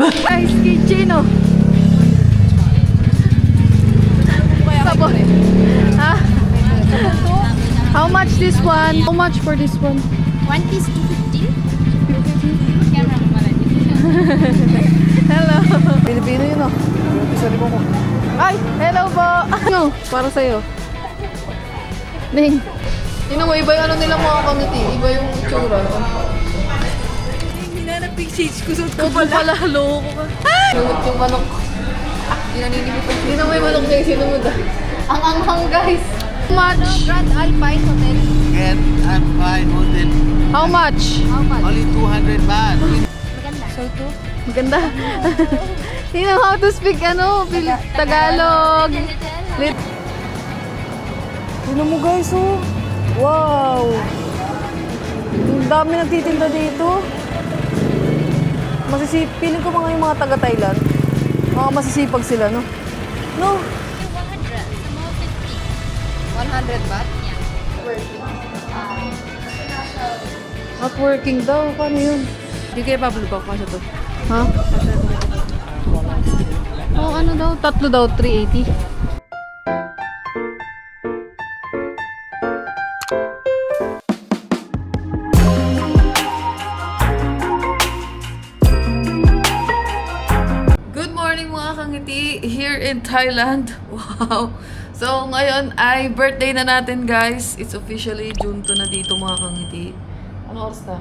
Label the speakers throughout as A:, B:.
A: Guys, kitchen oh. Sabon. Ha? How much this one? How much for this one?
B: One piece 250. Camera mo pala.
A: Hello. Pilipino yun oh. Ay, hello po. Ano? Para sa'yo. Ning. Yun mo, iba yung ano nila mga kamiti. Iba yung itsura.
B: Hinanap yung shades ko. Suot
A: Huwag mo pala, loko ka. Sinumot yung manok. Hindi na may manok guys, sinumot ah. Ang anghang guys. How much?
B: Grand Alpine Hotel.
C: Get and fine hotel.
A: How much?
B: How much?
C: Only 200 baht.
B: Maganda. So, ito?
A: Maganda. You know how to speak Tagalog. Tignan mo guys oh. Wow. Ang dami nagtitinda dito. Feeling ko mga yung mga taga-Thailand. Mga masisipag sila, no? No?
B: 100. Small 50. 100 baht? Yeah.
A: Not working daw. Paano yun?
B: Hindi kayo pabulubak pa siya to.
A: Ha? Oh, ano daw? Tatlo daw, 380. Good morning mga kangiti here in Thailand. Wow! So ngayon ay birthday na natin guys. It's officially June 2 na dito mga kangiti. Ano oras na?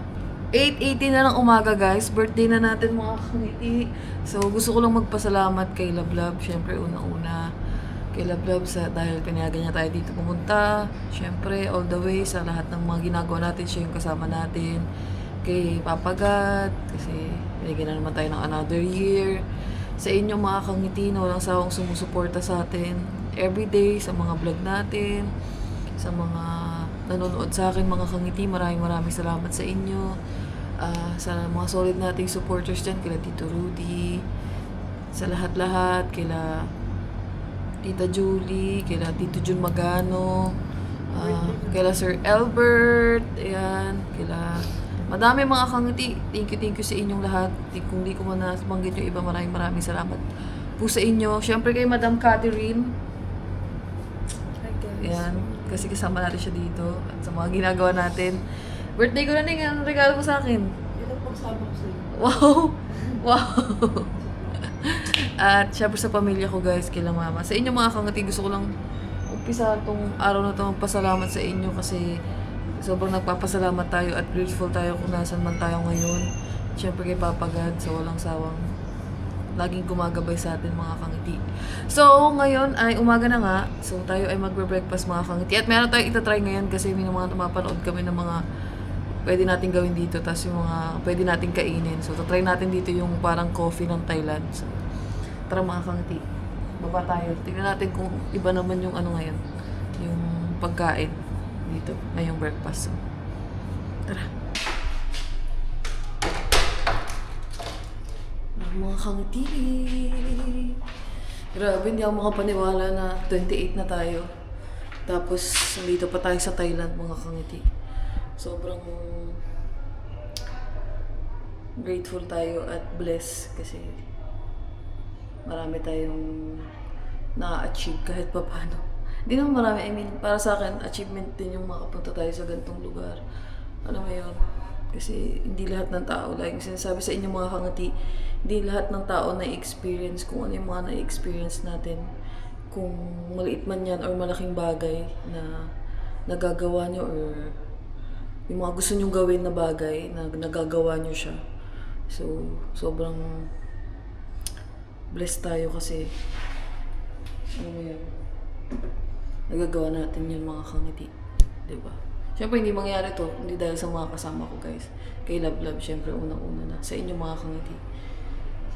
A: 8:80 na ng umaga guys. Birthday na natin mga kangiti. So gusto ko lang magpasalamat kay Lablab. Siyempre unang-una kay Lablab dahil pinayagan niya tayo dito pumunta. Siyempre all the way sa lahat ng mga ginagawa natin. Siya yung kasama natin. Kay Papa God. Kasi binigyan na naman tayo ng another year. Sa inyo mga kangiti na walang sawang sumusuporta sa atin. Everyday sa mga vlog natin. Sa mga nanonood sa akin mga kangiti, maraming salamat sa inyo. Sa mga solid nating supporters dyan, kila Tito Rudy, sa lahat-lahat, kila Tita Julie, kila Tito Jun Magano, kila Sir Albert, ayan, kila madami mga kangiti. Thank you sa inyong lahat. Kung di ko man nabanggit yung iba, maraming salamat po sa inyo. Siyempre kay Madam Catherine. Ayan, kasi kasama natin siya dito at sa mga ginagawa natin. Birthday ko na ning, anong regalo mo sa akin?
C: Ito pagsama ko sa'yo.
A: Wow! Wow! At syempre sa pamilya ko guys, kila mama. Sa inyo mga kangati, gusto ko lang umpisa itong araw na ito magpasalamat sa inyo kasi sobrang nagpapasalamat tayo at grateful tayo kung nasan man tayo ngayon. Syempre kay Papa God sa walang sawang laging gumagabay sa atin mga kangiti. So, ngayon ay umaga na nga. So, tayo ay magbe-breakfast mga kangiti. At meron tayong itatry ngayon kasi may mga mapanood kami ng mga pwede natin gawin dito. Tapos yung mga pwede natin kainin. So, tatry natin dito yung parang coffee ng Thailand. So, tara mga kangiti. Baba tayo. Tingnan natin kung iba naman yung ano ngayon. Yung pagkain dito. Ngayong breakfast. So, tara. Mga kangiti. Grabe, hindi ako makapaniwala na 28 na tayo. Tapos, dito pa tayo sa Thailand, mga kangiti. Sobrang grateful tayo at blessed kasi marami tayong na-achieve kahit pa paano. Hindi naman marami, I mean, para sa akin, achievement din yung makapunta tayo sa ganitong lugar. Ano mo yun? Kasi hindi lahat ng tao, like sinasabi sa inyo mga kangati, hindi lahat ng tao na-experience kung ano yung mga na-experience natin. Kung maliit man yan or malaking bagay na nagagawa nyo or yung mga gusto nyong gawin na bagay na nagagawa nyo siya. So, sobrang blessed tayo kasi ano mo yun, nagagawa natin yun mga kangiti. Diba? Siyempre, hindi mangyari to, hindi dahil sa mga kasama ko, guys. Kay Love, siyempre, unang-una na. Sa inyo, mga kangiti.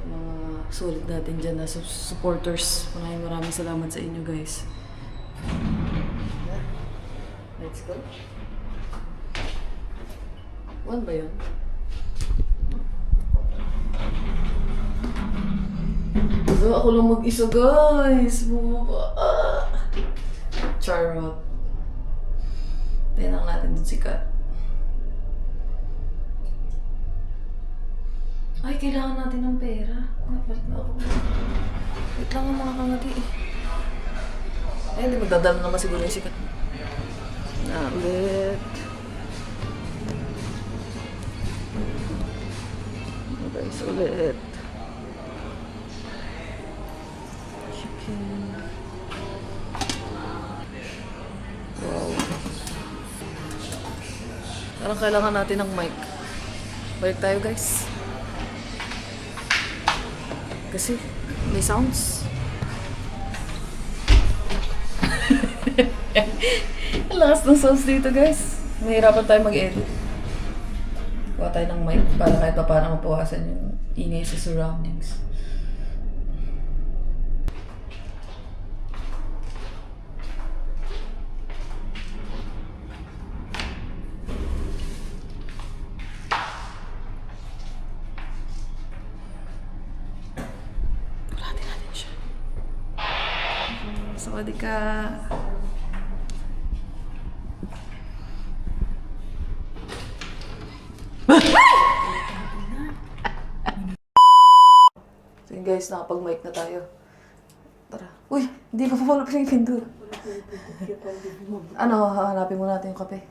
A: Sa mga solid natin dyan na supporters. Maraming salamat sa inyo, guys. Let's go. One ba yun? Ako lang mag-isa, guys. Charot. Tinang natin dun si Kat. Ay, kailangan natin ng pera. Balik na ako. Wait lang ang mga kangati eh. Ay, hindi magdadala naman siguro yung sikat. Ulit. Guys, ulit. Chicken. Wow. Parang kailangan natin ng mic. Balik tayo guys. Kasi may sounds. Ang lakas ng sounds dito guys. Mahirapan tayo mag-edit. Kuha tayo ng mic para kahit pa paano mapawasan yung ingay sa surroundings. Pulatin natin siya. Sawadee ka. So yun guys, nakapag-mic na tayo. Tara. Uy, hindi pa wala pa yung pinto. Ano, hahanapin muna natin yung kape.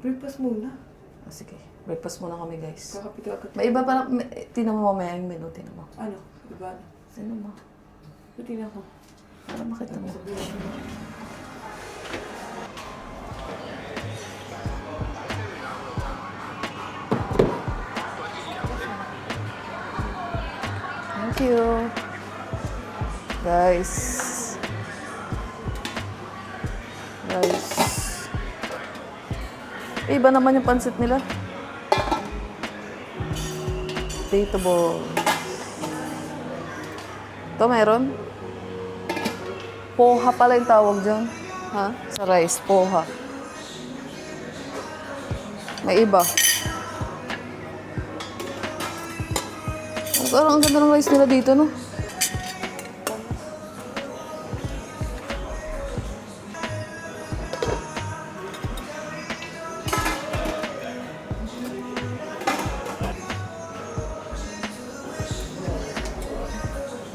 C: Breakfast muna.
A: Sige, breakfast muna kami guys.
C: Kakapito agad.
A: May iba pa na, tinan mo mamaya yung menu, tinan mo.
C: Ano? Diba?
A: Sino mo?
C: Buti na ako.
A: Para makita mo. Thank you. Guys. Iba naman yung pansit nila. Potato ball. Ito meron? Poha pala yung tawag dyan. Ha? Sa rice, poha. May iba. Parang ang ganda ng rice nila dito, no?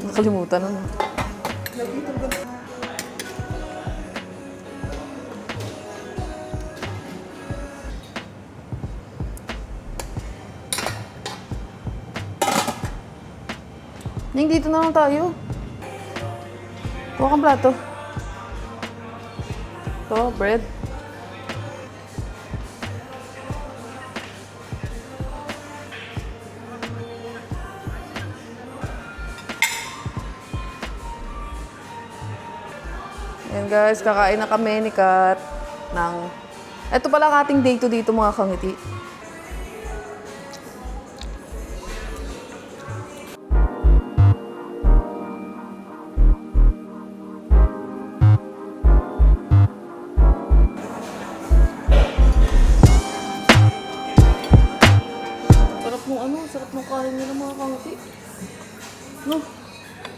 A: Nakalimutan na. Ning, dito na lang tayo. Kuha kang plato. Ito, bread. Ayan guys, kakain na kami ni Kat ng... Ito pala ang ating day to dito mga kangiti. Sarap ng kain nila mga kangiti. No?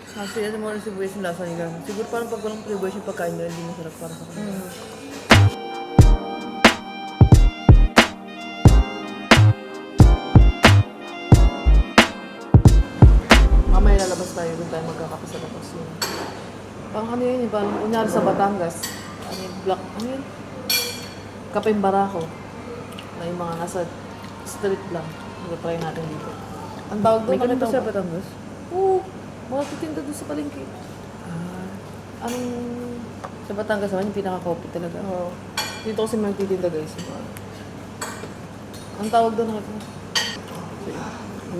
C: Kasi ano mo rin sibuyas yung lasa nila. Siguro parang pag walang sibuyas yung pagkain nila, hindi masarap para sa kanila.
A: Mamaya lalabas tayo, doon tayo magkakape sa labas yun. Parang ano yun, parang kunyari sa Batangas. Ano yun, black, ano yun? Kapeng barako. Na yung mga nasa street lang. Try natin dito. Ang tawag doon,
C: May ganito
A: nakita
C: sa
A: mo ba?
C: Batangas?
A: Oo, mga titinda doon sa palengke. Anong...
C: Sa Batangas naman, yung pinaka-coffee talaga.
A: Oo. Dito kasi may titinda guys. Ang tawag doon, nakita mo?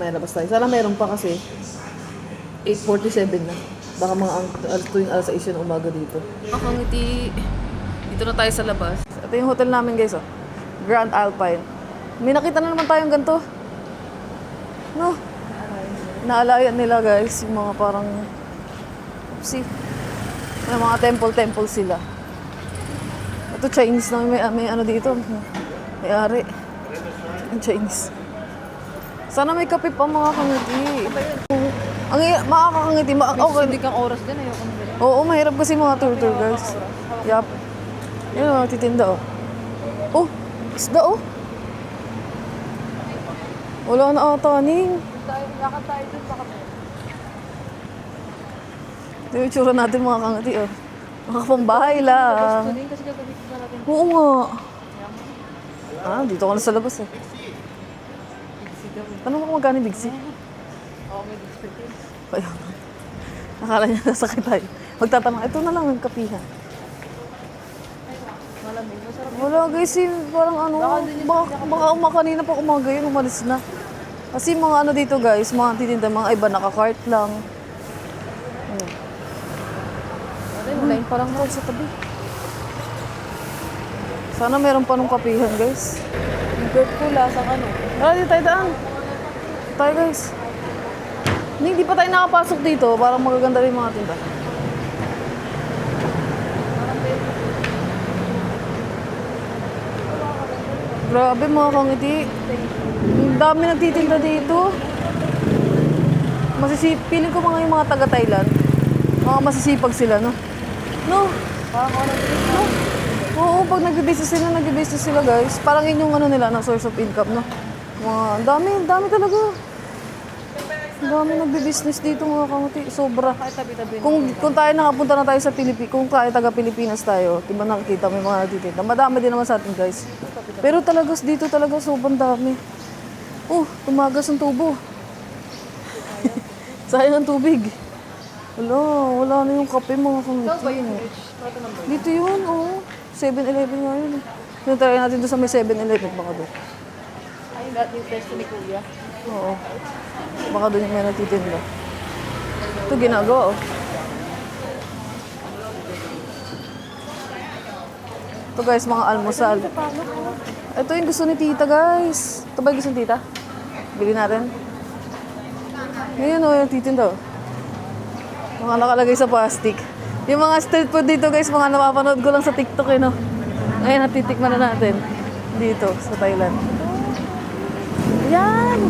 A: May labas tayo. Sana meron pa kasi 8:47 na. Baka mga tuwing alas 6 ng umaga dito. Makangiti. Dito na tayo sa labas. Ito yung hotel namin guys, oh. Grand Alpine. May nakita na naman tayong ganito. No? Naalayan nila guys. Yung mga parang... Oopsie. May mga temple sila. Ito Chinese na may ano dito. May ari. Ang Chinese. Sana may kape pa mga kangiti. Ang makakangiti. Okay.
B: Hindi kang oras din, ayoko na din.
A: Oo, mahirap kasi mga tour guys. Yup. Yan mga titinda oh. Oh, isda oh. Wala na ata, Ning.
C: Lakad tayo dun, baka may.
A: Ito yung tsura natin mga kangati, oh. Mga pambahay lang.
C: Tuloy kasi gagamitin na natin.
A: Oo nga. Ah, dito ka na sa labas, eh. Tanong mo kung magkano yung Big C?
C: Oo, may discipline.
A: Kaya, nakala niya nasakit tayo. Magtatanong, ito na lang yung kapihan.
C: Malamig, masarap.
A: Wala guys, parang ano, baka kanina pa umaga yun, umalis na. Kasi mga ano dito guys, mga titinda, mga iba nakakart lang. Line pa lang tayo sa tabi. Sana meron pa nung kapihan guys.
C: Yung bird ko, lasang ano.
A: Tara, dito tayo daan. Tayo guys. Hindi pa tayo nakapasok dito, parang magaganda rin yung mga tinda. Grabe mga kangiti. Ang dami nagtitinda dito. Feeling ko mga yung mga taga-Thailand. Mga masisipag sila, no? No?
C: Parang ako lang din.
A: No? Oo, pag nag-business sila guys. Parang yun yung ano nila, na source of income, no? Mga, ang dami talaga. Ang dami nagbe-business dito mga kamuti. Sobra.
C: Kahit tabi-tabi.
A: Kung tayo nakapunta na tayo sa Pilipinas, kung tayo taga-Pilipinas tayo, di ba nakikita may mga nagtitinda. Madami din naman sa atin guys. Pero talaga dito talaga sobrang dami. Oh, tumagas ang tubo. Sayang ang tubig. Wala na yung kape mga kamuti. Dito yun, oh. 7-Eleven nga yun. Tinatry natin doon sa may 7-Eleven baka doon.
C: Ay, lahat yung pesto ni Kuya.
A: Oo. Baka doon yung may nagtitinda. Ito ginagawa, oh. Ito guys, mga almusal. Ito yung gusto ni tita guys. Ito ba yung gusto ni tita? Bili natin. Ngayon, oh, yung titinda, oh. Mga nakalagay sa plastic. Yung mga street food dito guys, mga napapanood ko lang sa TikTok, eh, no? Ngayon, natitikman na natin. Dito, sa Thailand. Ayan!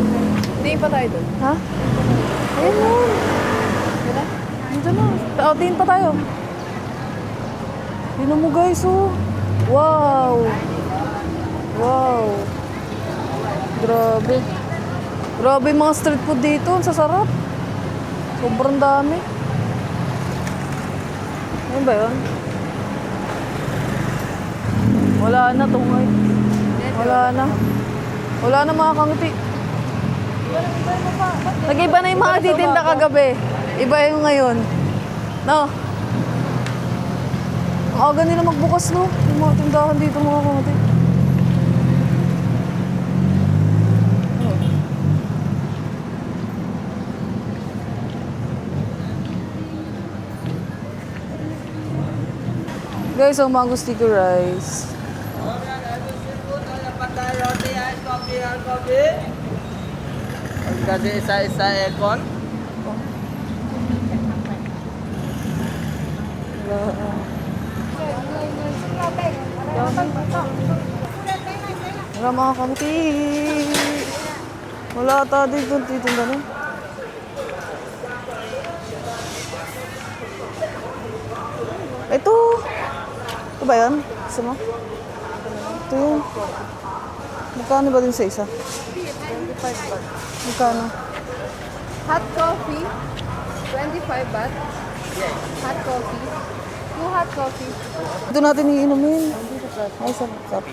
C: Tingin pa tayo dun.
A: Ha? Ayun yun. Dito na. Tingin pa tayo. Tingnan mo guys, oh. Wow! Wow! Grabe. Grabe yung mga street food dito. Ang sasarap. Sobrang dami. Ano ba yun? Wala na, tungay. Wala na. Wala na mga kangiti. Nag-iba na yung mga titinda kagabi. Iba yung ngayon. No? Ang aga nila magbukas, no? Yung mga tindahan dito mga kangiti. Guys, ang mango sticky rice.
D: Kasi isa-isa aircon.
A: Wala mga kamti. Wala ata dito titinda na. Ito. Ito ba yan? Gusto mo? Ito yun. Magkano ba din sa isa?
C: 25 baht.
A: Magkano?
B: Hot coffee, 25 baht. Hot coffee. 2 hot coffee.
A: Ito natin iinumin. Ay, sarap.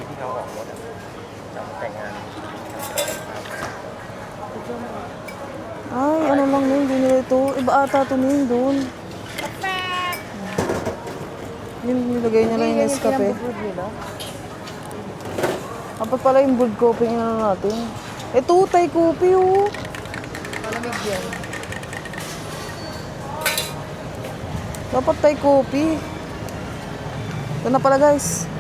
A: Ay, ano lang yun, hindi nila ito. Iba ata ito na doon. Yung nilagay niya lang yung Nescafe. Dapat pala yung brewed coffee yung ano natin. Ito, Thai coffee, oh.
C: Malamig yan.
A: Dapat Thai coffee. Ito na pala, guys.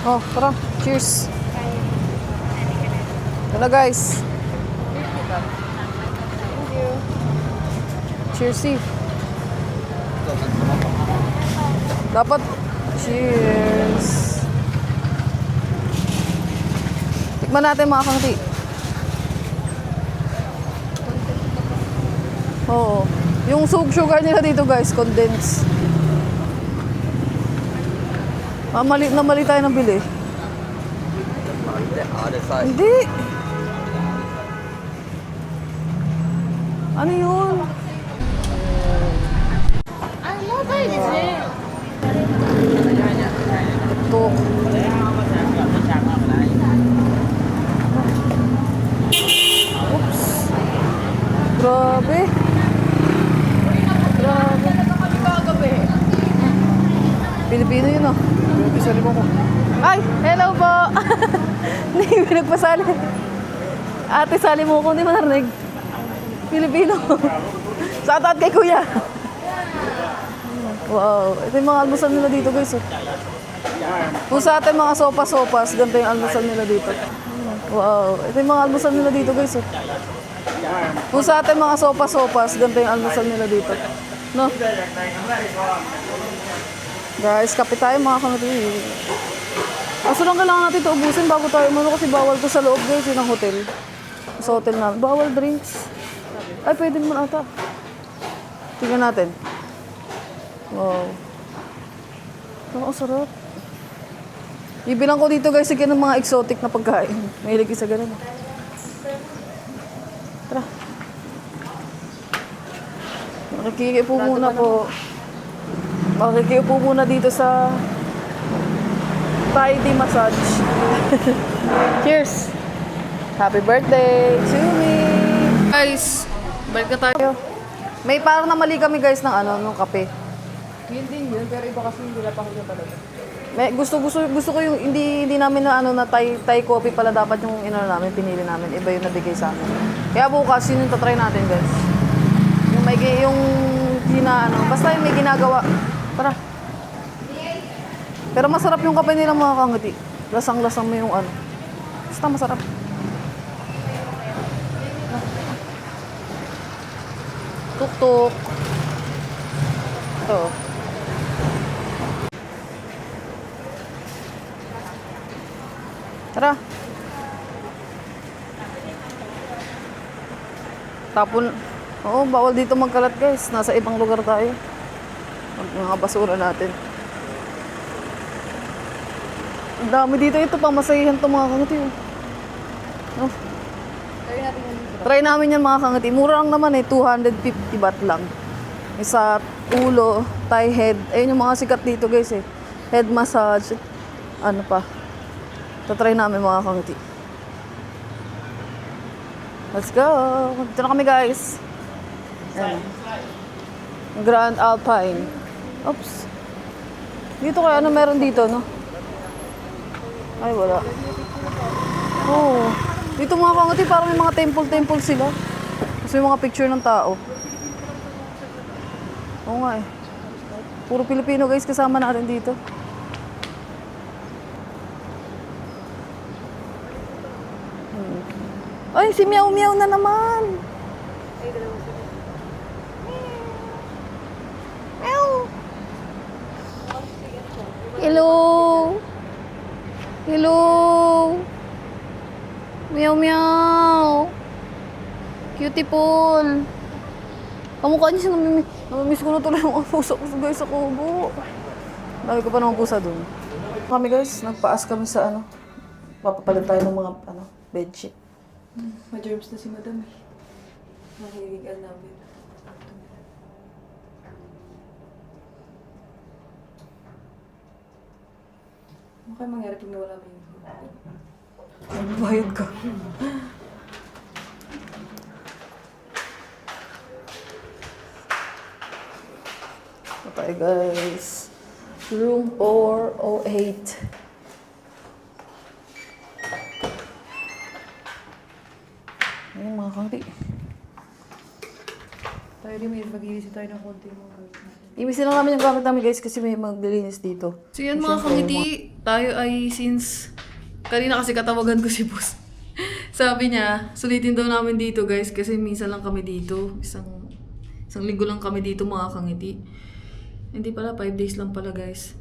A: Oh, tara. Cheers. Ito na, guys.
C: Thank you.
A: Cheers, Steve. Dapat. Cheers. Tikman natin mga kangti. Oo. Yung sugar nila dito guys, condensed. Mali tayo ng bili. Hindi. Ano yun? Ito. Oops. Grabe. Grabe. Pilipino yun, oh.
C: Isa lima ko.
A: Ay, hello po. Hindi, pinagpasali. Ate, sali mo ko, hindi mo narinig. Pilipino. Shoutout kay kuya. Wow, ito yung mga almusal nila dito guys. Oh. Kung sa atin mga sopas-sopas, ganito yung almusal nila dito. Wow, ito yung mga almusal nila dito guys. Oh. Kung sa atin mga sopas-sopas, ganito yung almusal nila dito. No? Guys, kape tayo mga kanati. Aso lang kailangan natin ito ubusin bago tayo umano kasi bawal to sa loob guys, yun ang hotel. Sa hotel namin. Bawal drinks. Ay, pwede naman ata. Tingnan natin. Wow. Ang sarap. Ibilang ko dito guys, sige ng mga exotic na pagkain. Mahilig isa ganun. Tara. Makikiupo muna po. Makikiupo muna dito sa Thai tea massage. Cheers! Happy birthday to me! Guys, balik na tayo. May parang namali kami guys ng ng kape.
C: Hindi yun, pero iba kasi hindi napakita talaga.
A: May gusto ko yung hindi namin na Thai coffee pala dapat yung namin pinili namin. Iba yung nabigay sa amin. Kaya bukas yun yung tatry natin guys. Yung basta yung may ginagawa. Tara. Pero masarap yung kape nila mga kangiti. Lasang-lasang mo yung Basta masarap. Tuk-tuk. Ito. Tara. Tapon. Oo, bawal dito magkalat guys. Nasa ibang lugar tayo. Mga basura natin. Ang dami dito. Ito pang masayihan to mga kangiti. Oh. Try namin yan mga kangiti. Mura lang naman 250 baht lang. Isa ulo, Thai head. Ayun yung mga sikat dito guys Head massage. Ano pa. Tatry namin mga kangiti. Let's go! Dito na kami guys. Ayan. Grand Alpine. Oops. Dito kaya meron dito, no? Ay, wala. Oh. Dito mga kangiti, parang may mga temple sila. Kasi may mga picture ng tao. Oo nga Puro Pilipino guys kasama natin dito. Ay, si Meow Meow na naman. Meow. Hello. Hello. Meow Meow. Cutie-pole. Kamukha niya siya namimiss ko na tuloy yung pusa ko guys sa kubo. Dami ko pa naman pusa dun. Kami guys, nagpaas kami sa papapalit tayo ng mga bedsheet.
C: Ma-germs na si madam Mahirigan namin. Ano kaya mangyari pag nawala mo yung
A: Bayad ka. Okay guys. Room 408. Ayun mga kangti.
C: tayo rin may mag-iisip tayo ng konti mga gamit natin.
A: Imisin lang namin yung gamit namin guys kasi may maglilinis dito. So yan mga kangiti, tayo ay since kanina kasi katawagan ko si boss. Sabi niya, sulitin daw namin dito guys kasi minsan lang kami dito. Isang linggo lang kami dito mga kangiti. Hindi pala, 5 days lang pala guys.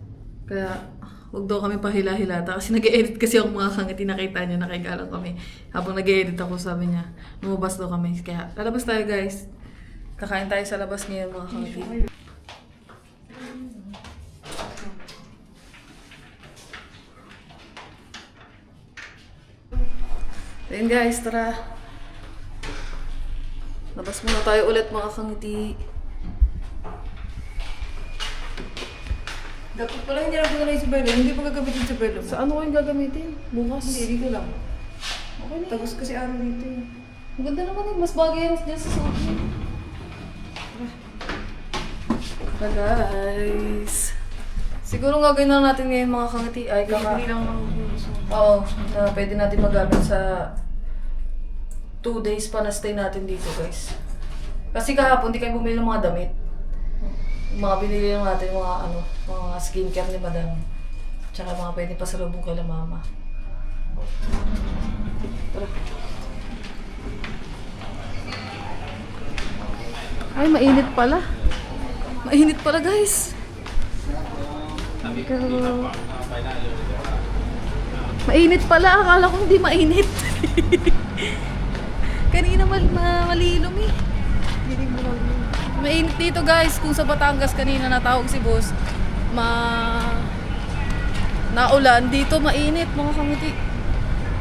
A: Kaya wag daw kami pahila-hilata kasi nag-e-edit kasi ako mga kangiti, nakita niya, nakaigalang kami. Habang nag-e-edit ako sabi niya, lumabas daw kami. Kaya lalabas tayo guys. Kakain tayo sa labas ngayon mga kangiti. Ayun guys, tara. Labas muna tayo ulit mga kangiti.
C: Dapat pala hindi lang ko sa pelo. Hindi pa gagamitin sa pelo.
A: Sa ano ko yung gagamitin? Bukas.
C: Hindi, dito lang.
A: Okay na.
C: Tapos kasi araw dito eh.
A: Ang ganda naman eh. Mas bagay yan dyan sa suot mo. Tara guys. Siguro gagawin na natin ngayon mga kangiti ay
C: Hindi lang ang gusto.
A: Oo, na pwede natin magamit sa 2 days pa na stay natin dito guys. Kasi kahapon di kayo bumili ng mga damit. Mga binili lang natin mga skincare ni madam. Tsaka mga pwede pasalubong kay la mama. Tara. Ay, mainit pala. Mainit pala guys. Mainit pala. Akala ko hindi mainit. Kanina malilom eh. Mainit dito guys. Kung sa Batangas kanina natawag si boss, naulan. Dito mainit mga kangiti.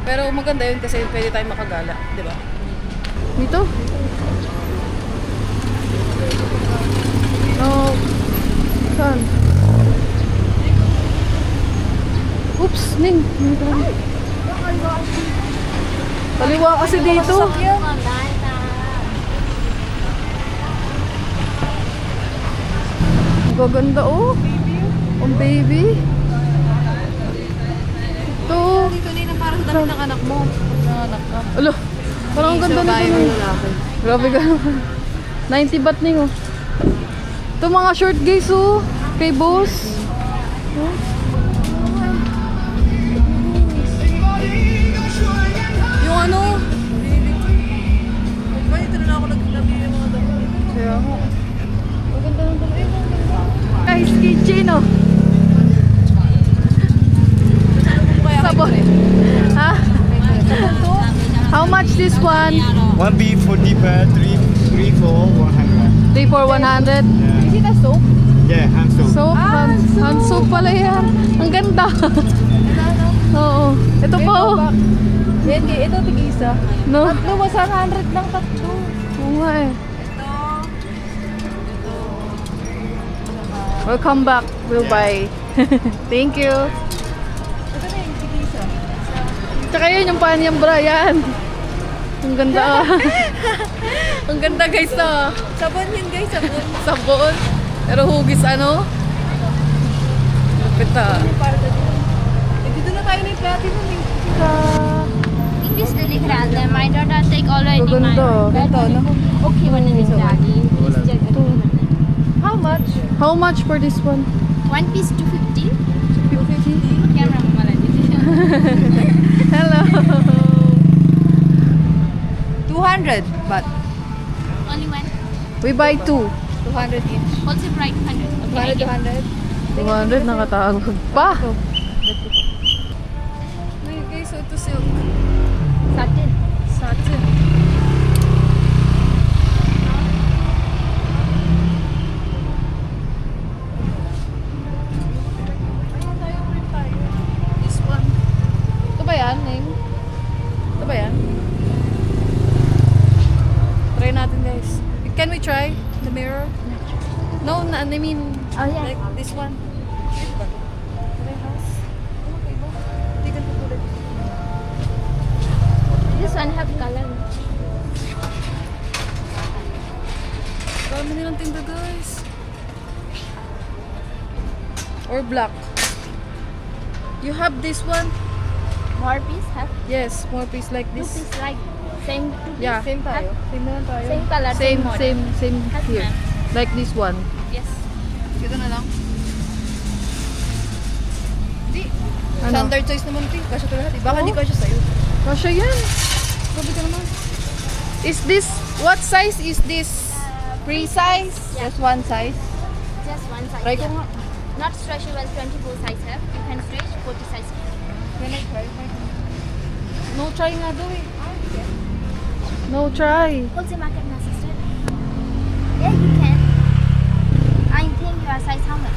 A: Pero maganda yun kasi pwede tayong makagala. Diba? Dito? No. Saan? Oops, Ning. Kaliwa kasi dito. Ang gaganda oh. Ang baby. Ito.
C: Dito na yung parang dami ng anak mo. Nanganak ka.
A: Alo. Parang ang ganda nito. Grabe ka naman. 90 baht Ning oh. Ito mga short guys oh. Kay boss. Oh. Yung ano?
C: Ba, dito na ako nabili ng mga dami.
A: Kaya mo. Maganda ng dalawa. Guys, kitchen oh. Sabon. Ha? How much this one?
D: One beef 40 per 3 for 100.
A: 3 for 100.
C: Is it a soap?
D: Yeah, hand soap.
A: Soap, hand soap pala yan. Ang ganda. Oo. Ito po.
C: Hindi, ito tig-isa.
A: No?
C: Tatlo, 100 lang tatlo.
A: Oo nga eh.
C: Ito.
A: Welcome back. We'll buy. Thank you.
C: Ito na yung tig-isa.
A: Tsaka yun yung pan yung Brian. Ang ganda ah. Ang ganda guys ah.
C: Sabon yun guys, sabon.
A: Sabon. Pero hugis ano? Lupit ah.
C: Para dito. Dito na tayo na yung platinum eh.
B: English na लिख रहा था my daughter take already
A: Maganda.
B: my
C: Ito, no?
B: okay one is daddy please check
C: How much?
A: How much for this one?
B: one piece 250
A: 250.
B: camera mo mala
A: Hello.
C: 200 but
B: only one
A: We buy 2.
C: 200 each.
B: wholesale price 100 okay
C: 200, 200.
A: 200 nakatagod pa. Ay guys, so ito silk.
B: satin
A: Satin. This one. Ito ba yan, Ning? Ito ba yan? Try natin guys. Can we try the mirror? No, I mean,
B: oh yeah
A: like this one. Parehas. Okay ba? Hindi ganito tulad.
B: this one have color
A: Dami nilang tinda guys. Or black. You have this one?
B: more piece have
A: Yes, more piece like
B: two
A: this.
B: piece like same two piece
A: Yeah.
C: Same tayo. Same na lang tayo.
B: same color
A: Same,
B: model.
A: same
B: Has
A: here.
B: ma'am.
A: Like this one.
B: yes
C: Dito na lang. Di.
A: Ano?
C: Standard size naman ito eh. Kasya ito lahat eh. Baka di kasya sa'yo.
A: Kasha yan.
C: Sabi ka naman.
A: Is this, what size is this?
C: Free size.
B: Yeah.
C: Just one size.
B: just one size
C: Try ko
B: yeah.
C: nga.
B: not stretchable 24 size have you can stretch 40 size
C: Can I try?
A: No try nga daw eh. No try.
B: wholesale market na sister your size how much?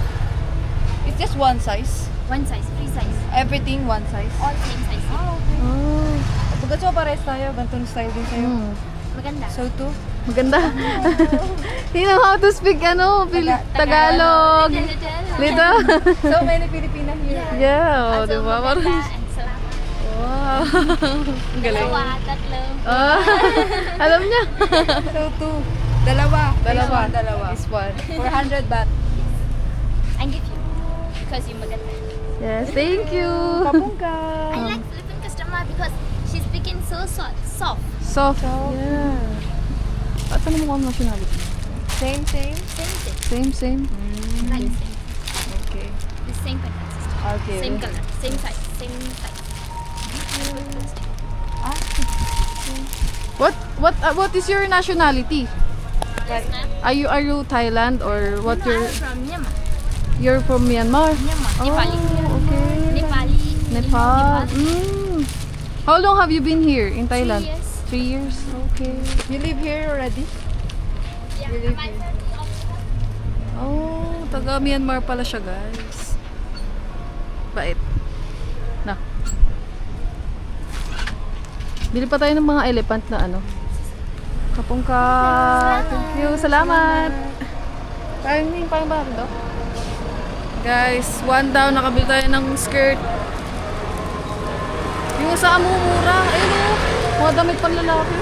C: It's just one size.
B: One size, free size.
C: Everything one size.
B: All same size.
A: Oh.
C: Pag gusto mo pares tayo, ganitong style din sa'yo.
B: Maganda.
C: So, to.
A: Maganda. You know how to speak Tagalog. Little.
C: So, many Filipina here.
A: Yeah, oh,
B: Also,
A: diba?
B: maganda
A: Parang,
B: and so,
A: wow. Ang galing.
B: dalawa, tatlo.
A: Ah, alam niya.
C: So, two. Dalawa.
A: Dalawa.
C: Dalawa.
A: This one.
C: 400 baht.
B: I give you. Because you maganda.
A: Yes, thank you.
C: Kapungka.
B: I like Philippine customer because she's speaking so soft.
A: Soft. Yeah. At ano mo kung nationality?
C: Same.
B: Same.
A: Same.
B: Like same.
C: Okay.
B: The same pattern system.
C: Okay.
B: Same color. Same size. Same size.
A: What is your nationality?
B: Yes, ma'am.
A: Are you Thailand or what
B: No,
A: you're
B: I'm from Myanmar.
A: you're from Myanmar?
B: Myanmar. Nepali.
A: Oh, okay.
B: Nepali.
A: Nepal. How long have you been here in
B: 3
A: Thailand?
B: years.
A: 3 years. Okay.
C: You live here already?
B: Yeah, my family also.
A: Oh, taga Myanmar pala siya, guys. Bait. Na. Bili pa tayo ng mga elephant na ano. Kapungka. Thank you. Salamat. Parang ba ito? Guys, one down. Nakabili tayo ng skirt. Yung sa mura. Ayun o. Mga damit pang lalaki.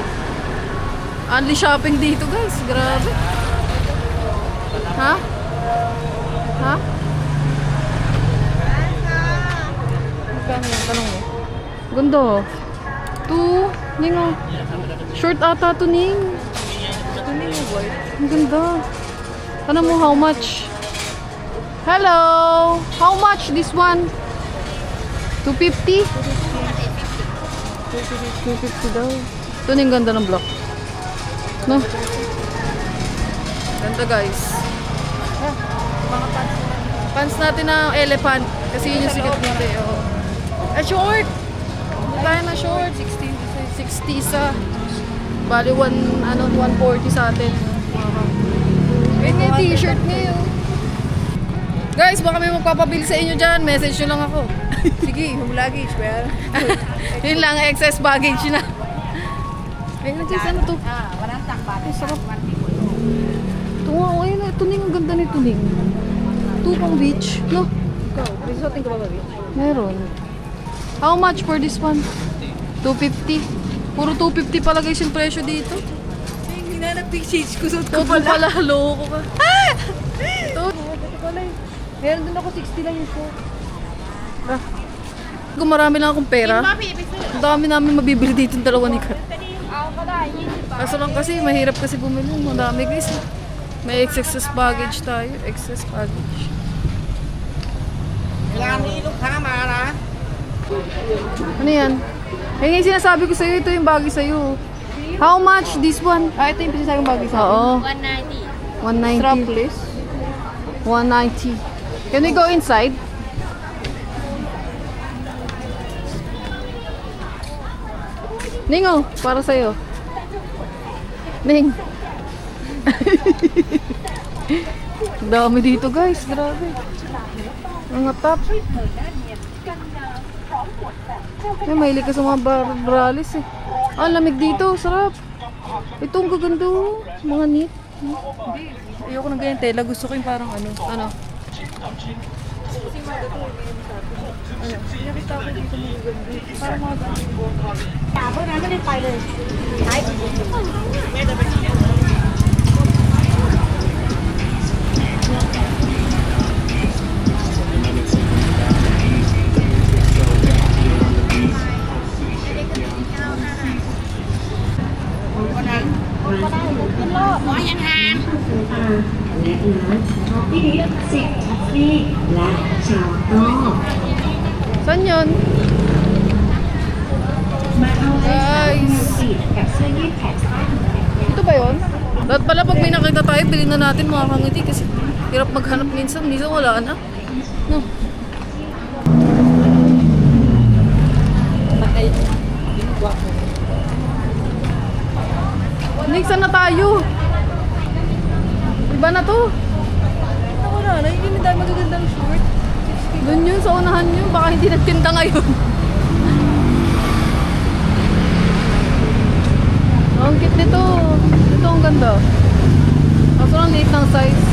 A: Only shopping dito, guys. Grabe. Ha? Ha? Magkano yung tanong mo? Ganda oh. Ning oh. Short ata to Ning. Ang ganda. Tanong mo how much? Hello! How much this one? 250? 250 daw. Ito na yung ganda ng block. No? Ganda guys. Pants natin na elephant. Kasi yun yung sikat nito eh. Oh. Short! Tayo na short. 60 isa. Bali 140 sa atin. Wait nga yung t-shirt niya yun. Guys, baka may magpapabili sa inyo dyan. Message nyo lang ako.
C: Sige, home luggage. Well,
A: Yun lang, excess baggage na. Ay, nagsis ano to? Ay, sarap. Ito nga, oh, ayun, ito Ning, ang ganda nito Ning. Ito pang beach, no?
C: ikaw, may susuotin ka ba ba?
A: Meron. How much for this one? 250. Puro 250 pala guys yung presyo dito.
C: Hinanap yung shades ko. Suot
A: Ito pala, loko ka. Ito.
C: Meron din ako 60 lang yung suot.
A: Kung marami lang akong pera, ang dami namin mabibili dito yung dalawa ni Kat. Kaso lang kasi, mahirap kasi bumili. Madami guys. May excess baggage tayo. Excess baggage. Ano yan? Yan yung sinasabi ko sa'yo. Ito yung bagay sa'yo. How much this one?
C: Ah, ito yung pinasayang bagay sa akin.
A: Oo.
B: 190.
A: 190.
C: Strapless.
A: 190. Can we go inside? Ningo, para sa'yo. Ning. Dami dito guys, grabe. Mga top. Ay, mahilig ka sa mga bralis eh. Ah, lamig dito, sarap. Ito ang gaganda oh. Mga neat.
C: Ayoko ng ganyan tela. Gusto ko yung parang ano.
A: Ano?
C: Nakita ko dito mga ganda. Parang mga
A: Saan yun? Guys! Ito ba yun? Dapat pala pag may nakita tayo, bilhin na natin mga kangiti kasi hirap maghanap minsan. Minsan wala na. No. Next, saan na tayo? Iba na to.
C: na. Nakikinig tayo magagandang short.
A: Doon yun sa unahan yun. Baka hindi nagtinda ngayon. Ang cute nito. Ito ang ganda. Kaso lang liit ng size.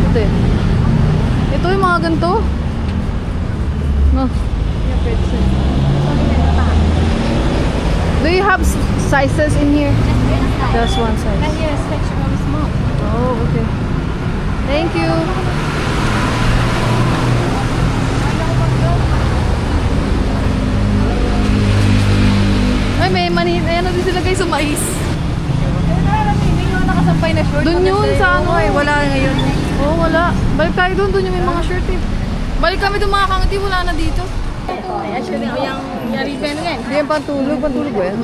A: Ito eh. Ito yung mga ganito. No. Do you have sizes in here? Just one size.
B: Yes, from small.
A: Oh, okay. Thank you. Ay, may mani. Ayan na din sila guys sa mais.
C: Hindi nga nakasampay na short.
A: Doon yun sa ano.
C: Ay, wala ngayon.
A: Oo, wala. Balik tayo doon. Doon yung may mga shirt eh. Balik kami doon mga kangiti. Wala na dito.
B: Actually, yung ribbon kan.
A: Hindi yung pantulog. Pantulog ba yan?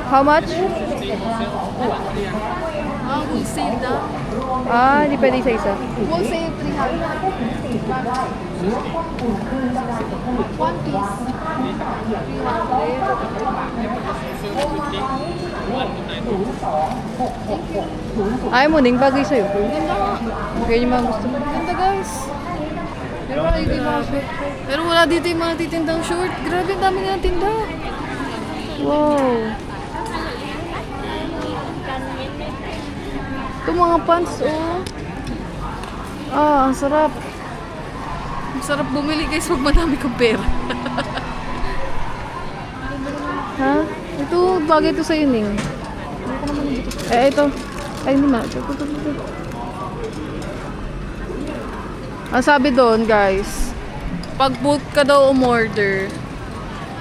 A: How much?
B: Wholesale daw.
A: Ah, hindi pwede isa-isa.
B: Wholesale 300. One piece. 300.
A: Ayaw mo, Ning. Bagay sa'yo. Okay yung mga gusto mo. Ganda, guys. Pero wala dito yung mga short. Pero wala dito yung mga titindang short. Grabe, ang dami nilang tinda. Wow. Ito mga pants, oh. Ah, ang sarap. Ang sarap bumili, guys, pag madami kang pera. Ha? Ito, bagay ito sa'yo, Ning. Eh, ito. Ay, hindi ma. Ito. Ang sabi doon, guys, pag book ka daw umorder,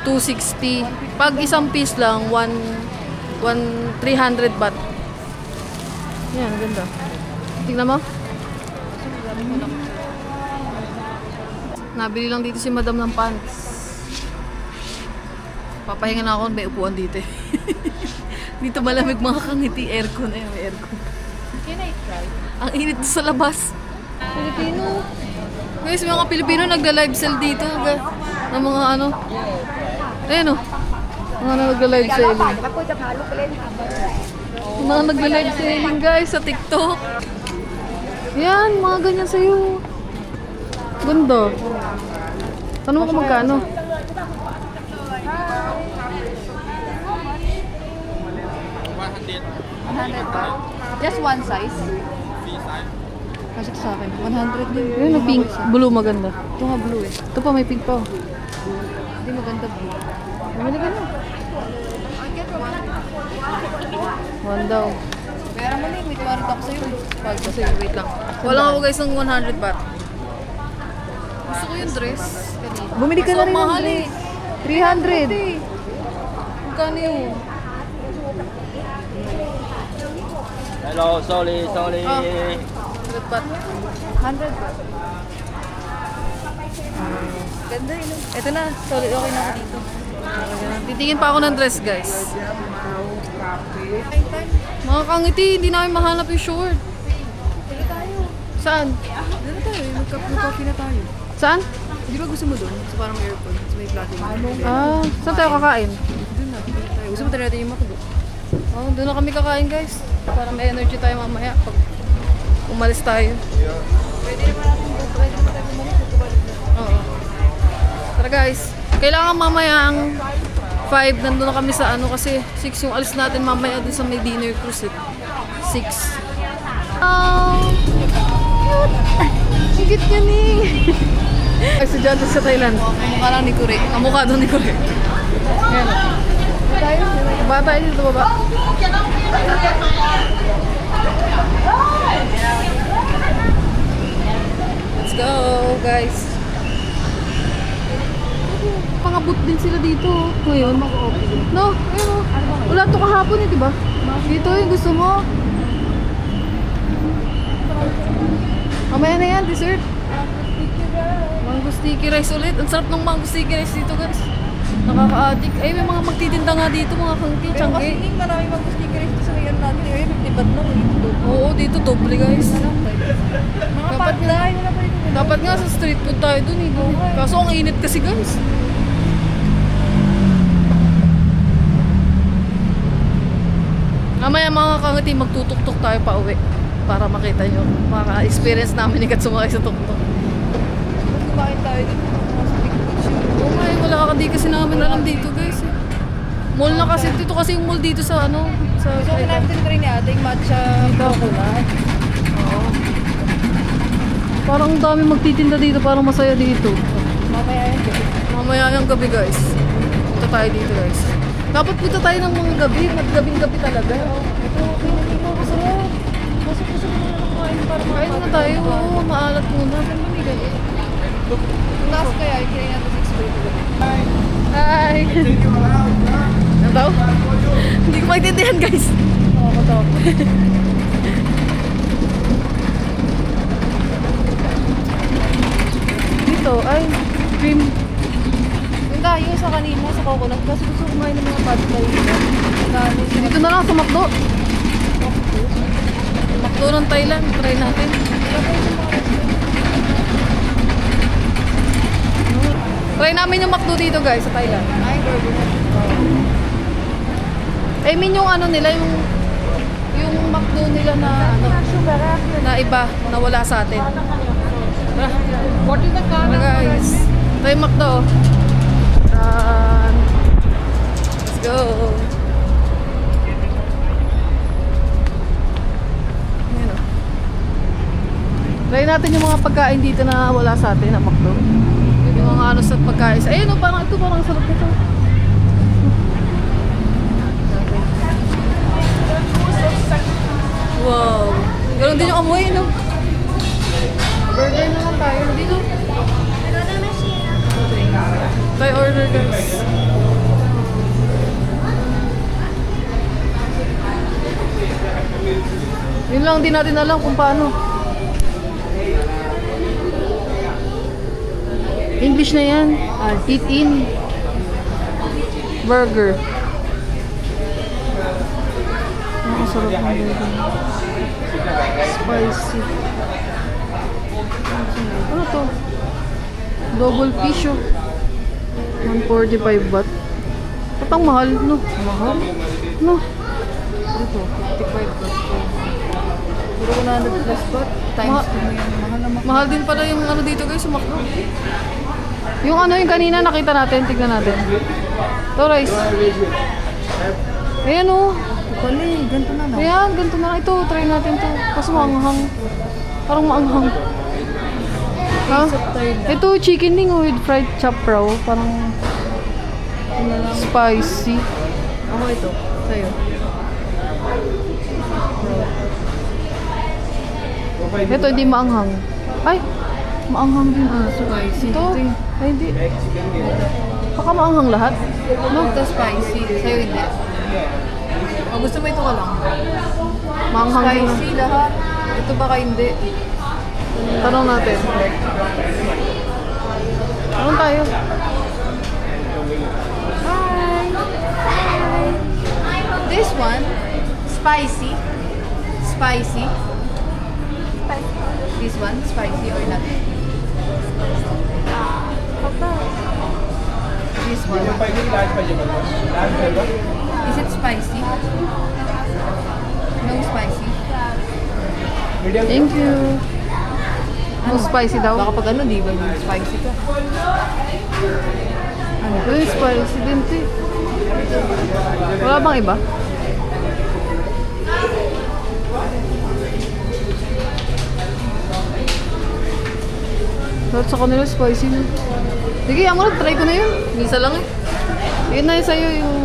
A: 260. Pag isang piece lang, 300 baht. Yan, ganda. Tingnan mo. Nabili lang dito si Madam ng pants. Papahinga na ako, may upuan dito eh. Dito malamig mga kangiti, aircon. Ayun, may aircon.
B: Can I try?
A: Ang init sa labas. Pilipino. Guys, may mga Pilipino nagla-live sell dito. Ng mga ano. Ayun o. Mga nagla-live selling. Mga nagla-live selling guys sa TikTok. Yan, mga ganyan sa'yo. Ganda. Tanong mo kung magkano.
B: 100 baht. Just one size.
C: Kasi ito sa akin. 100 din.
A: Ayun, may pink. Blue maganda.
C: Ito nga blue eh.
A: Ito pa, may pink pa.
C: Hindi maganda blue.
A: Bumili ka na. One daw.
C: Pero mali, may tuwarit ako sa'yo eh.
A: Pag kasi wait lang. Walang ako guys ng 100 baht. Gusto ko yung dress. Kanina.
C: Bumili ka na rin ng
A: mahal
C: dress.
A: eh. 300. Magkano yun?
D: Hello, sorry.
A: Ah, 100 baht.
C: 100 baht. Ganda yun. Ito na. Sorry, okay na ako dito.
A: Titingin pa ako ng dress guys. Mga kangiti, hindi namin mahanap yung short.
C: Sige tayo.
A: Saan?
C: Dito tayo. Mag-coffee na tayo.
A: Saan?
C: Di ba gusto mo doon? Sa parang aircon. Sa may platin.
A: Ah, saan tayo kakain?
C: Doon na. Dito tayo. Gusto mo tayo natin yung McDo?
A: Oh, doon na kami kakain guys. Para may energy tayo mamaya pag umalis tayo.
C: Pwede naman natin doon. Pwede naman tayo bumalik. Tutubalik na.
A: Oo. Tara guys. Kailangan mamaya ang 5 nandun na kami sa ano kasi 6 yung alis natin mamaya dun sa may dinner cruise eh. 6. Oh! Cute! Cute yan eh! Estudyante sa Thailand.
C: Kamukha lang ni Kure.
A: Kamukha doon ni Kore. Ayan o.
C: Tayo.
A: Baba tayo dito baba. Let's go guys. Mga boot din sila dito ngayon. No, ayun o. Wala to kahapon eh, diba? Dito yung gusto mo. Mamaya na yan, dessert. Mango sticky rice ulit. Ang sarap ng mango sticky rice dito guys. Nakaka-addict. Ay, may mga magtitinda nga dito, mga kangki,
C: Pero kasi
A: tiyangge.
C: hindi marami mag-sticker sa ngayon natin. Eh, 50 baht lang.
A: Oo, dito doble guys.
C: Mga pagkain na pa rin.
A: Dapat nga sa street food tayo dun eh. Kaso ang init kasi guys. Mamaya mga kangiti, magtutok-tok tayo pa uwi. Para makita nyo. Para experience namin ikat sumakay sa tok-tok.
C: Kumain tayo dito.
A: Oo nga eh, wala ka di kasi namin alam dito guys. Eh. Mall na kasi, dito kasi yung mall dito sa ano. Sa
C: So, natin rin ni ate yung matcha coconut.
A: Oo. Parang ang dami magtitinda dito, parang masaya dito.
C: Mamaya yun.
A: Mamaya yung gabi guys. Punta tayo dito guys. Dapat punta tayo ng mga gabi, gabing-gabi talaga.
C: Ito, pinagin mo ko sarap. Masok-masok mo na kumain para
A: Kain na tayo, oo, maalat muna. Pero mamigan.
C: Last kaya, i-clean natin sa explain.
A: Hi! Ano daw? Hindi ko maintindihan guys.
C: Nakakatakot.
A: Dito, ay, cream.
C: Yung tayo sa kanina sa coconut kasi gusto kumain ng mga pad thai.
A: Dito na lang sa McDo. McDo ng Thailand, try natin. Try namin yung McDo dito guys, sa Thailand.
C: Ay, burger.
A: I mean yung ano nila, yung McDo nila na ano, na iba, na wala sa atin. Tara.
C: What is the car?
A: Tara guys. Try McDo. Run. Let's go. Ayan o. Try natin yung mga pagkain dito na wala sa atin na McDo. Yung mga ano sa pagkain. Ayun o, parang ito, parang sarap nito. Wow. Ganun din yung amoy, no? Burger na lang tayo. Dito. Tayo order, guys. Yun lang, di natin alam kung paano. English na yan. Eat in. Burger. Nakasarap ng burger. Spicy. Ano to? Double fish oh. 145 baht. Ba't ang mahal, no? Mahal? No.
C: Ito, 55 plus 4. Puro 100 plus baht. Times 2 mo yan. Mahal naman.
A: Mahal din pala yung ano dito guys, sa McDo. Yung ano yung kanina nakita natin, tignan natin. Ito rice. Ayan oh.
C: Pali, ganito na lang.
A: Ayan, ganito na lang. Ito, try natin to. Kaso maanghang. Parang maanghang. Ha? Ito, chicken wing with fried chop raw. Parang spicy.
C: Ako ito, sa'yo.
A: Ito, hindi maanghang. Ay, maanghang din.
C: Spicy.
A: Ito, ay hindi. Baka maanghang lahat.
C: No? Ito spicy. Sa'yo hindi. Oh, gusto mo ito ka lang?
A: Maanghang din.
C: Spicy lahat. Ito baka hindi.
A: Tanong natin. Tanong tayo.
C: Hi! This one, spicy. Spicy. This one, spicy or not? This one. Is it spicy? No spicy?
A: Thank you. No spicy daw.
C: Baka pag ano, di ba yung spicy ka?
A: Uy, spicy din ito eh. Wala bang iba? Lahat sa kanila spicy na. Sige, ako lang, try ko na yun. Isa lang eh. Yun na yun sa'yo yung...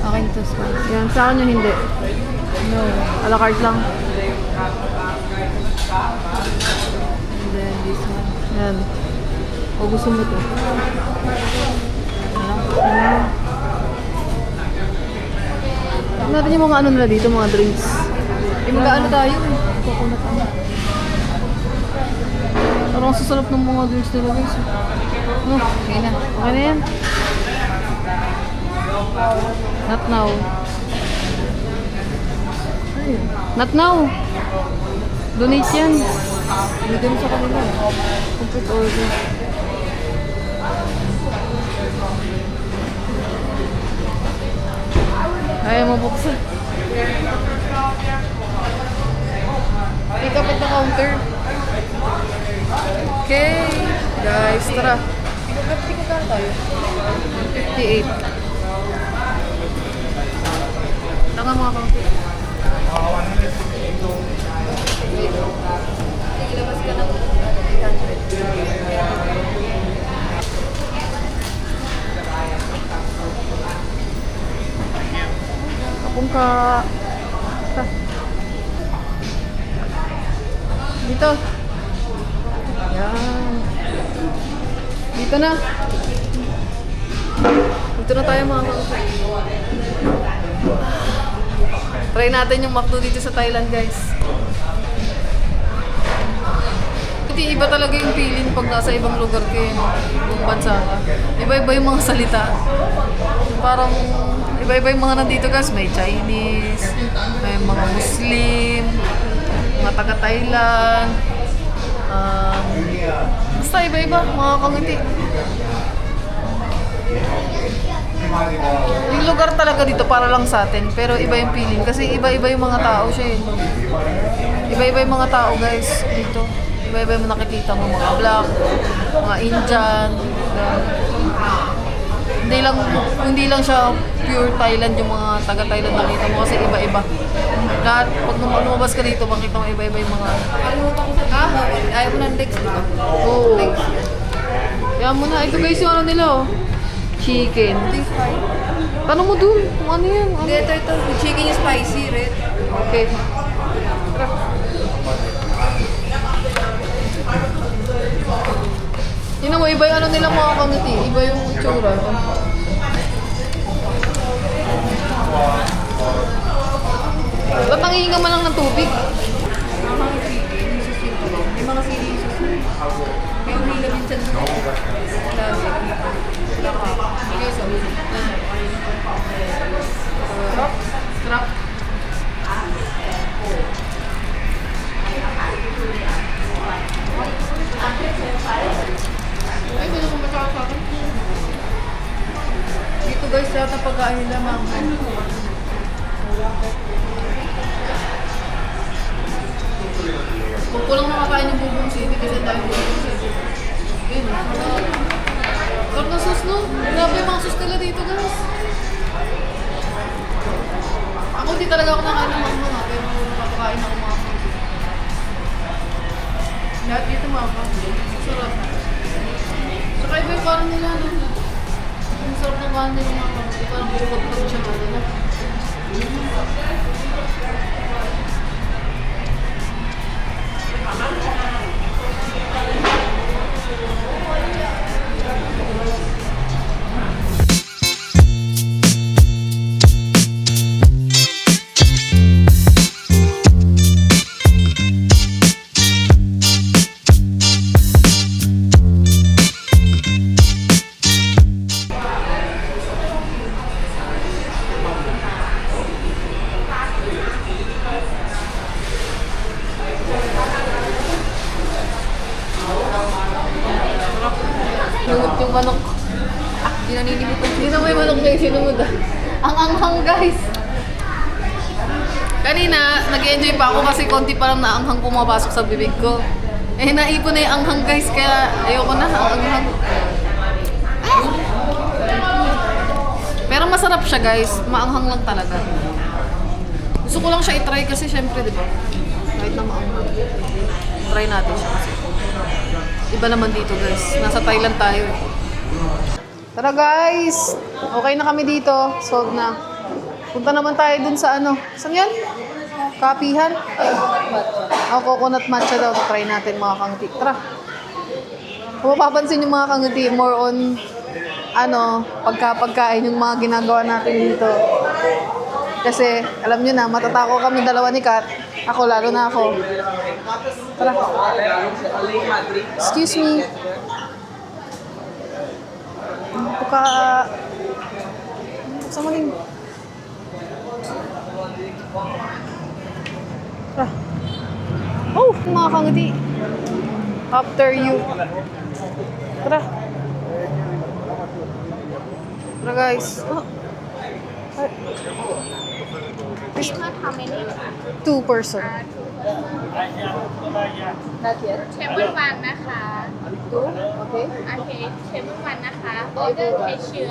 C: Akin to spicy.
A: Yan, sa akin yung hindi.
C: No.
A: A la carte lang.
C: And then this one.
A: Yan. O gusto mo to. Tignan natin yung mga ano nila dito, mga drinks.
C: Eh, mag-ano tayo eh. Coconut ano.
A: Parang sasalap ng mga drinks nila guys. No,
C: Okay na.
A: okay na yan. Not now. Not now. Donate yan.
C: Hindi din sa kanila. Complete order. Ayaw mo buksan. Pick up at the counter. Okay. Guys, tara. Pick up na tayo. 58. Tanga mga counter. Ilabas ka ng 800. Kapong ka. Dito. Yan. Dito na. Dito na tayo mga kapatid. Try natin yung McDo dito sa Thailand, guys. Hindi, iba talaga yung feeling pag nasa ibang lugar kayo, ibang bansa ka. Iba-iba yung mga salita. Parang iba-iba yung mga nandito, guys. May Chinese, may mga Muslim, mga taga-Thailand. Basta iba-iba, mga kangiti. Yung lugar talaga dito para lang sa atin, pero iba yung feeling kasi iba-iba yung mga tao siya eh. Iba-iba yung mga tao, guys, dito. Iba-iba yung nakikita mo, mga black, mga Indian. Hindi lang siya pure Thailand yung mga taga-Thailand nakita mo kasi iba-iba. Lahat, pag lumabas ka dito, makita mo iba-iba yung mga... Ha? Ayaw mo ng legs, di ba? Oo. Kaya mo na. Ito guys yung ano nila oh. Chicken. Tanong mo dun kung ano yan. Ano?
B: Ito. Chicken yung spicy, red.
C: Okay. Tara. Yun mo, iba yung ano nila mga kangiti. Iba yung itsura. Ba't nangihinga man lang ng tubig?
B: May mga sili yung susunod. May umila minsan sa
C: Scrap. Ay, hindi naman masakasakit. Dito guys, lahat ng pagkain nila manghang. Huwag ko lang makakain ng bubong city kasi tayo bubong city. Yun, sarap na sauce, no? Grabe yung mga sauce nila dito, guys. Ako hindi talaga ako nakain ng manghang, pero nakakain ako mga manghang. Lahat dito manghang. Sarap. Saka iba yung kanin nila, no? Ang sarap ng kanin nila mga manghang. Parang bukod-bukod siya, no? Yung manok.
B: Hindi naninimot ang
C: Hindi na may manok na yung sinunod ah. Ang anghang guys. Kanina, nag-enjoy pa ako kasi konti pa lang na anghang pumapasok sa bibig ko. Eh, naipon na yung anghang guys, kaya ayoko na ang anghang. Pero masarap siya guys, maanghang lang talaga. Gusto ko lang siya itry kasi syempre, di ba? Kahit na maanghang. Try natin siya kasi. Iba naman dito guys, nasa Thailand tayo. Tara guys, okay na kami dito. Solve na. Punta naman tayo dun sa ano. Saan yan? Kapihan? Coconut matcha daw. Try natin mga kangiti. Tara. Kung mapapansin yung mga kangiti, more on ano, pagkain yung mga ginagawa natin dito. Kasi, alam nyo na, matatako kami dalawa ni Kat. Ako, lalo na ako. Tara. Excuse me. Sa maling. Tara. Oh, mga kangiti. After you. Tara. Tara guys. Oh.
B: How many?
C: 2 person.
B: Not yet. Table 1 นะคะ
C: 2? Okay.
B: โอเค Table 1 นะคะ Order Cashier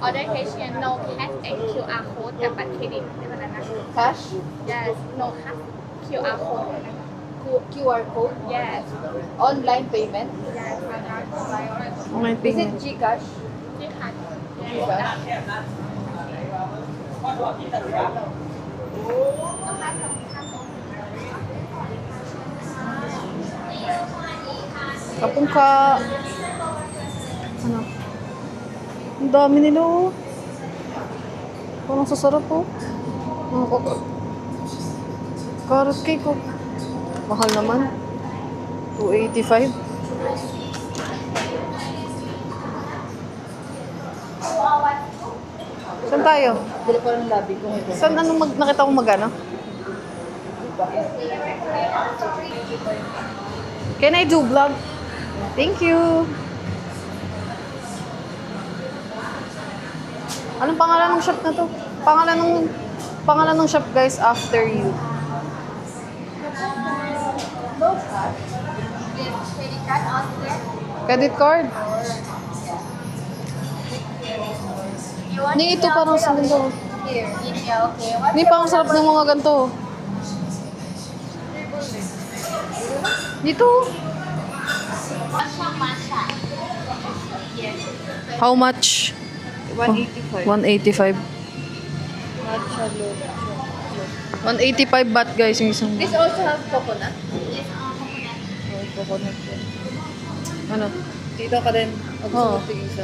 B: Order Cashier No Cash and QR Code กับบัตรเครดิตในวันนั้นนะคะ
C: Cash?
B: Yes No Cash QR Code นะคะ
C: QR code?
B: Yes
C: Online payment?
B: Yes
C: Online payment. Gcash?
B: ที่คัด Yes
C: Kapong ka... Ano? Ang dami nila oh. Parang sasarap oh. Carrot cake oh. Mahal naman. 285. Saan tayo?
A: Dili pa ng lobby ko ngayon.
C: Saan nakita ko magana? Can I do vlog? Thank you. Anong pangalan ng shop na to? Pangalan ng shop guys, After You. Credit card? Ni ito parang sa ganito.
B: Here India okay
C: Ni parang sarap ng mga ganito. Dito.
B: Matcha Yes
C: How much?
A: 185.
C: 185.
A: Matcha loaf.
C: 185 baht guys yung isang.
A: This also has coconut.
B: Yes coconut
A: Coconut.
C: Ano?
A: Dito ka din. Ang gusto
C: Oo.
A: mo tig-isa.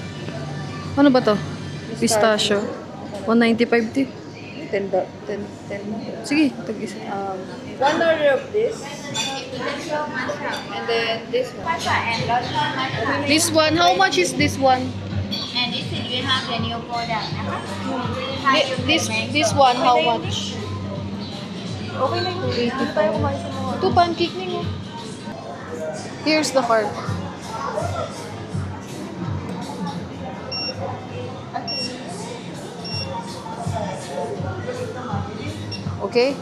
C: Ano ba to? Pistachio. 195 din.
A: 10.
C: Sige, tag-isa.
A: One order of this. And then this one.
B: Matcha and matcha matcha
C: This one, how much is this one?
B: and this is we have the new product นะคะ
C: This one, how much?
A: Okay na yun. Hindi tayo kumain sa mga.
C: Ito, pancake niyo. Here's the card. Okay?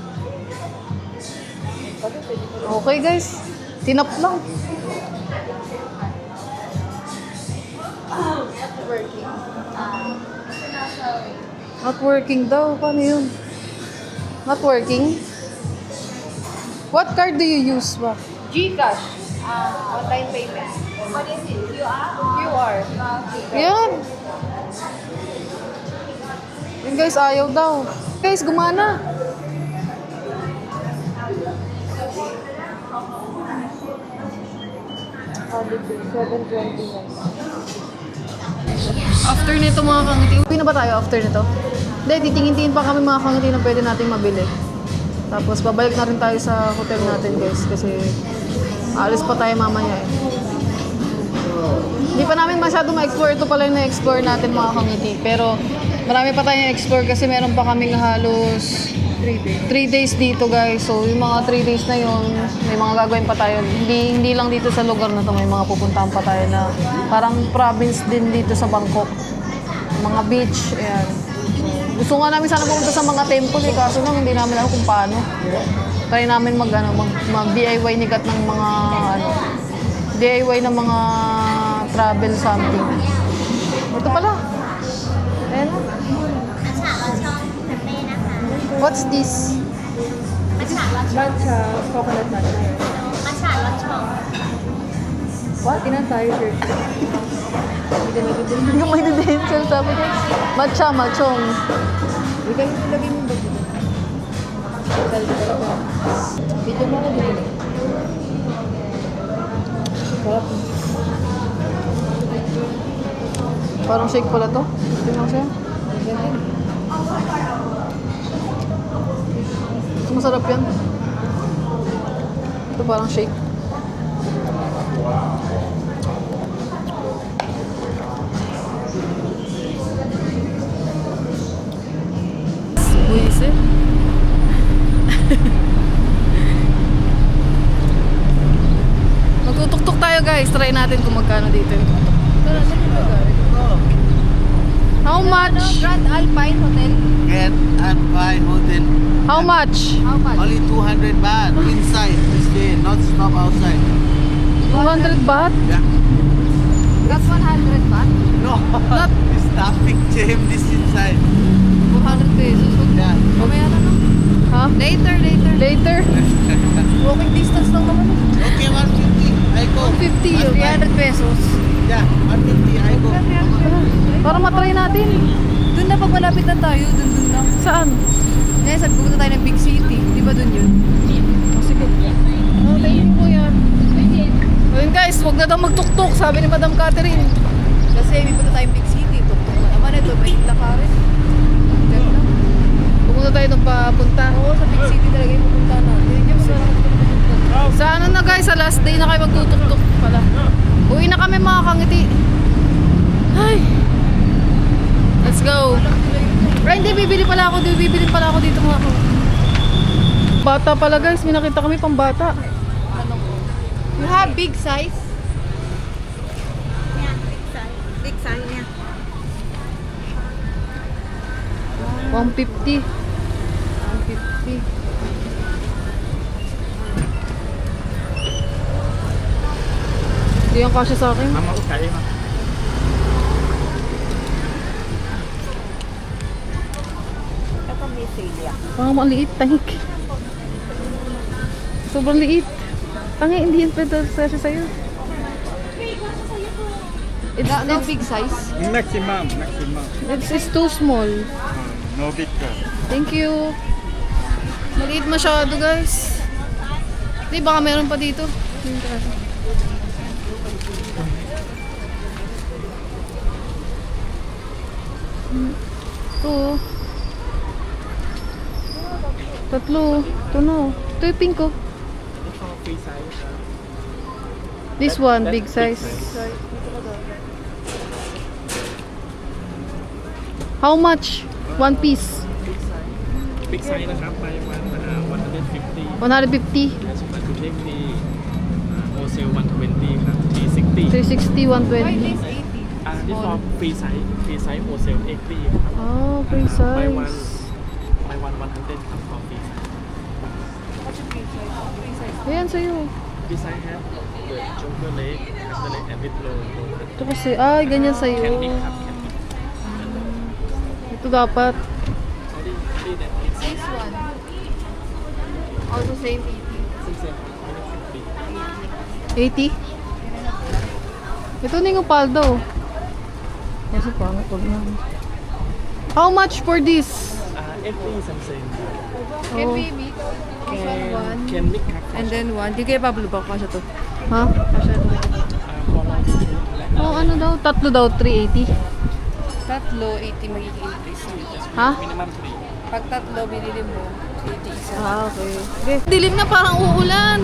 C: Okay guys. Tinap lang. Not working daw. Paano yun? Not working? What card do you use ba?
A: Gcash. Online payment.
B: what is it QR
A: QR.
C: Yan. Yun guys, ayaw daw. Guys, gumana. After nito mga kangiti, uwi na ba tayo after nito? Hindi, titingin-tingin pa kami mga kangiti na pwede natin mabili. Tapos babalik na rin tayo sa hotel natin guys kasi alis pa tayo mamaya eh. Hindi pa namin masyado ma-explore. Ito pala yung na-explore natin mga kangiti. Pero marami pa tayong explore kasi meron pa kaming halos 3 days dito guys. So yung mga 3 days na yun, may mga gagawin pa tayo. Hindi lang dito sa lugar na to, may mga pupuntahan pa tayo na parang province din dito sa Bangkok. Mga beach, ayan. Gusto nga namin sana pumunta sa mga temple eh, kaso lang hindi namin alam kung paano. Try namin mag DIY ni Kat ng mga DIY ng mga travel something. Ito pala. Ayan na.
B: มัทฉะลอดช่องคาเฟ่นะคะ
C: What's this?
B: มัทฉะลอดช่อง
A: Matcha. Coconut matcha.
B: มัทฉะลอดช่อง
A: What? Inan tayo, sir?
C: Hindi ko maintindihan siya sabi niya. Matcha, machong.
A: Hindi kayo nilagay mo ba dito? Saldi ka lang. Video mo ako dito. Sarap.
C: Parang shake pala to. Tingnan siya.
A: Ganyan.
C: Mas masarap yan. Ito parang shake. Buisit. guys, try natin kung magkano dito yung tuk-tuk. How much?
B: Grand Alpine Hotel.
E: Get at buy hotel.
C: How much?
B: How much?
E: Only 200 baht inside. Stay, not stop outside.
C: 200 baht?
E: Yeah.
B: That's 100 baht.
E: No. This traffic jam. This inside.
C: 200 pesos.
E: Yeah.
B: Mamaya na lang.
C: Ha?
B: Later.
C: Later?
B: Walking distance lang naman.
E: Okay, 150. I go.
C: 150 yun.
B: 300 pesos.
E: Yeah, 150. I go.
C: Para matry natin.
B: Doon na pag malapit na tayo, doon lang.
C: Saan?
B: Ngayon, sabi pumunta tayo ng big city. Di ba doon yun?
C: Oh, sige. Oh, thank you po yan. Ayun guys, huwag na daw magtuktok, sabi ni Madam Catherine.
B: Kasi may punta tayong big city. Tuktok na naman ito. May lakarin. Ganda.
C: Pumunta tayo nung papunta.
B: Oo, sa big city talaga yung pupunta natin. Yung sa
C: Sa ano na guys, sa last day na kayo magtutuktok pala. Uwi na kami mga kangiti. Ay. Let's go. Ay, hindi, bibili pala ako dito mga ako. Bata pala guys, may nakita kami pang bata.
B: You have big size? Yeah, big size. Yeah.
C: 150. 150. Hindi yung kasya sa akin.
D: Mama, okay.
C: Parang maliit, tangik. Sobrang liit. Tangi, hindi yun pwede sa'yo.
B: No big size?
D: Maximum.
C: It's too small.
D: No big car.
C: Thank you. Maliit masyado guys. Di baka meron pa dito. Ito. Tatlo. Ito na. Ito yung pink ko. This one, big size. How much? One piece.
F: Big size นะครับ ไปวัน150
C: 150.
F: และสุดท้ายคือเลขที่โฮเซล120ครับ360
C: 360, 120.
B: This 80.
F: this for free size โฮเซล80ครับ
C: Oh, free
F: by one
C: size.
F: 100ครับ for free size
B: What's your big size?
C: Ayan sa'yo.
F: this size have the jungle leg have the leg and with low
C: Ito kasi, ay, ganyan sa'yo.
F: can mix ครับ can mix
C: Ito dapat.
F: sorry free that big size
B: This one. Also same 80.
F: same 50
C: 80? Ito na yung paldo. Kasi pangit wag na. How much for this?
F: 80 something
B: Can
C: Oh.
B: we meet? This one, one.
F: can mix ครับ
B: And then one. Di kaya Pablo ba? Kasha to.
C: Ha?
B: Kasha to.
F: for long
C: Oh, ano daw? Tatlo daw, 380.
B: Tatlo, 80 magiging increase.
C: Ha?
F: minimum 3
B: Pag tatlo, binili mo, 80 isa.
C: Ah, okay. Okay. Dilim na parang uulan.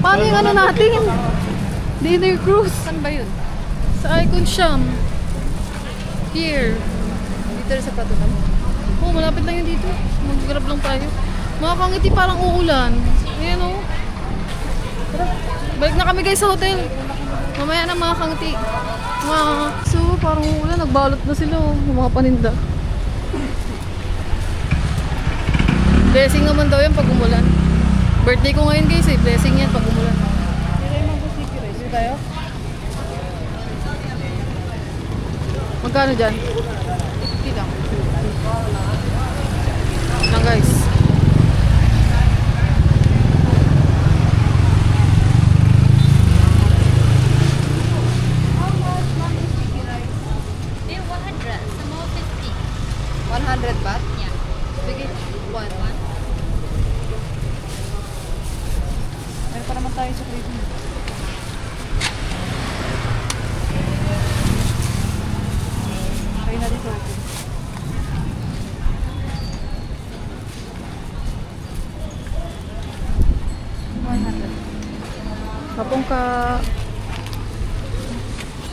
C: Paano yung ano natin? Dinner cruise.
B: Saan ba yun?
C: Sa Icon Sham. Here.
B: Dito rin sa Patutan.
C: Oh, malapit lang yun dito. Mag-grab lang tayo. Mga kangiti parang uulan. Ayan o. Tara. Balik na kami guys sa hotel. Mamaya na mga kangiti. So, parang uulan. Nagbalot na sila oh. Yung mga paninda. Blessing naman daw yan pag umulan. Birthday ko ngayon guys eh. Blessing yan pag umulan. Dito tayo? Magkano dyan?
B: 50 lang.
C: Lang guys.
B: They 100. Small 50. 100 baht? Yeah. Sige. One. Meron pa naman tayo sa prison. Kayo na dito.
C: Kapong ka...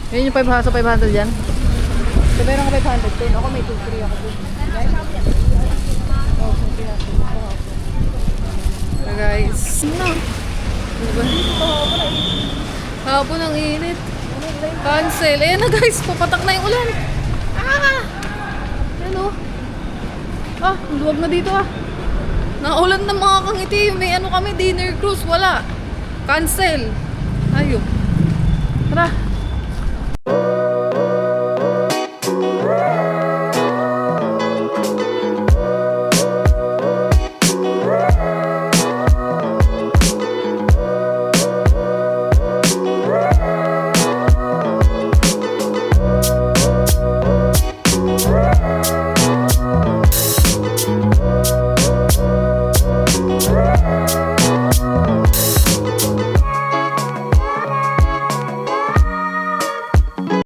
C: Yun yung 500 sa 500 dyan.
B: So, meron ka 500 din. Ako may 2-3 ako din. Oh, 2-3
C: So guys. No. Diba? Hapon ang init. Cancel. Ayan na guys, papatak na yung ulan. Ah! Ayan o. Ah, ang luwag na dito ah. Naulan na mga kangiti. May ano kami, dinner cruise. Wala. Cancel. Ayun. Tara.